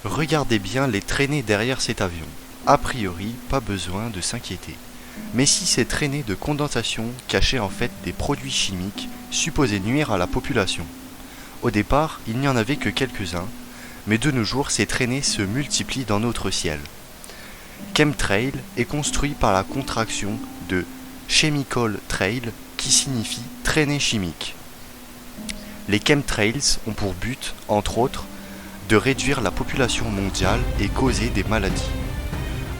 Regardez bien les traînées derrière cet avion. A priori, pas besoin de s'inquiéter. Mais si ces traînées de condensation cachaient en fait des produits chimiques supposés nuire à la population? Au départ, il n'y en avait que quelques-uns, mais de nos jours, ces traînées se multiplient dans notre ciel. Chemtrail est construit par la contraction de Chemical Trail, qui signifie traînée chimique. Les chemtrails ont pour but, entre autres, de réduire la population mondiale et causer des maladies.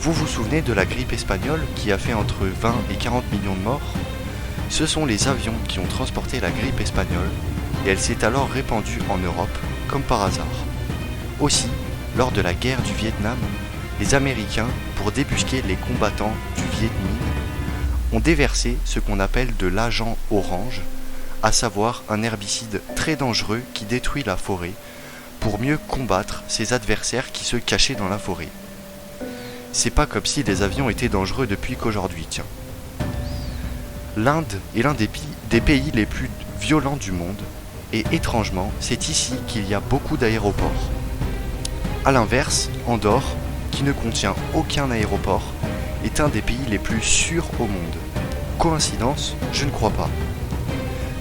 Vous vous souvenez de la grippe espagnole qui a fait entre 20 et 40 millions de morts? Ce sont les avions qui ont transporté la grippe espagnole et elle s'est alors répandue en Europe comme par hasard. Aussi, lors de la guerre du Vietnam, les Américains, pour débusquer les combattants du Viet Minh, ont déversé ce qu'on appelle de l'agent orange, à savoir un herbicide très dangereux qui détruit la forêt, pour mieux combattre ses adversaires qui se cachaient dans la forêt. C'est pas comme si les avions étaient dangereux depuis qu'aujourd'hui, tiens. L'Inde est l'un des pays les plus violents du monde, et étrangement, c'est ici qu'il y a beaucoup d'aéroports. A l'inverse, Andorre, qui ne contient aucun aéroport, est un des pays les plus sûrs au monde. Coïncidence? Je ne crois pas.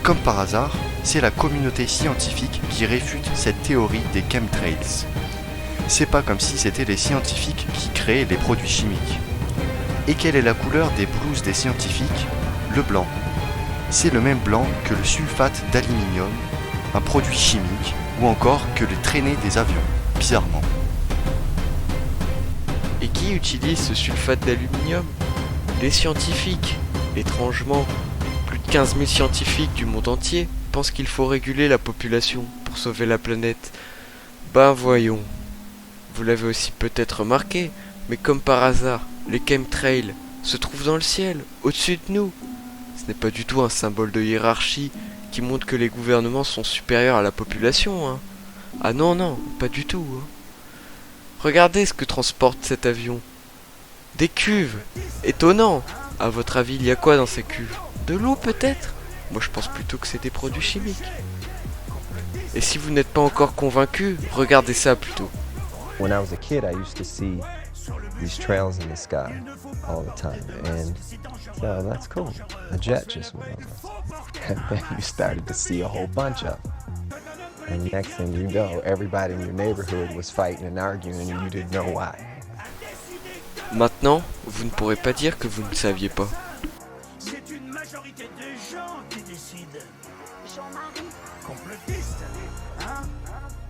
Comme par hasard, c'est la communauté scientifique qui réfute cette théorie des chemtrails. C'est pas comme si c'était les scientifiques qui créaient les produits chimiques. Et quelle est la couleur des blouses des scientifiques? Le blanc. C'est le même blanc que le sulfate d'aluminium, un produit chimique, ou encore que les traînées des avions, bizarrement. Et qui utilise ce sulfate d'aluminium? Les scientifiques. Étrangement, plus de 15 000 scientifiques du monde entier pensent qu'il faut réguler la population pour sauver la planète. Ben voyons. Vous l'avez aussi peut-être remarqué, mais comme par hasard, les chemtrails se trouvent dans le ciel, au-dessus de nous. Ce n'est pas du tout un symbole de hiérarchie qui montre que les gouvernements sont supérieurs à la population, hein. Ah non, non, pas du tout, hein. Regardez ce que transporte cet avion. Des cuves. Étonnant. À votre avis, il y a quoi dans ces cuves? De l'eau peut-être? Moi je pense plutôt que c'est des produits chimiques. Et si vous n'êtes pas encore convaincu, regardez ça plutôt. When I was a kid, I used to see these trails in the sky all the time, and so that's cool. A jet just went over, and then you started to see a whole bunch of them. And next thing you know, everybody in your neighborhood was fighting and arguing, and you didn't know why. Maintenant, vous ne pourrez pas dire que vous ne saviez pas. C'est une majorité de gens qui décident. Jean-Marie, Complotiste, hein?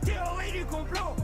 Théorie du complot.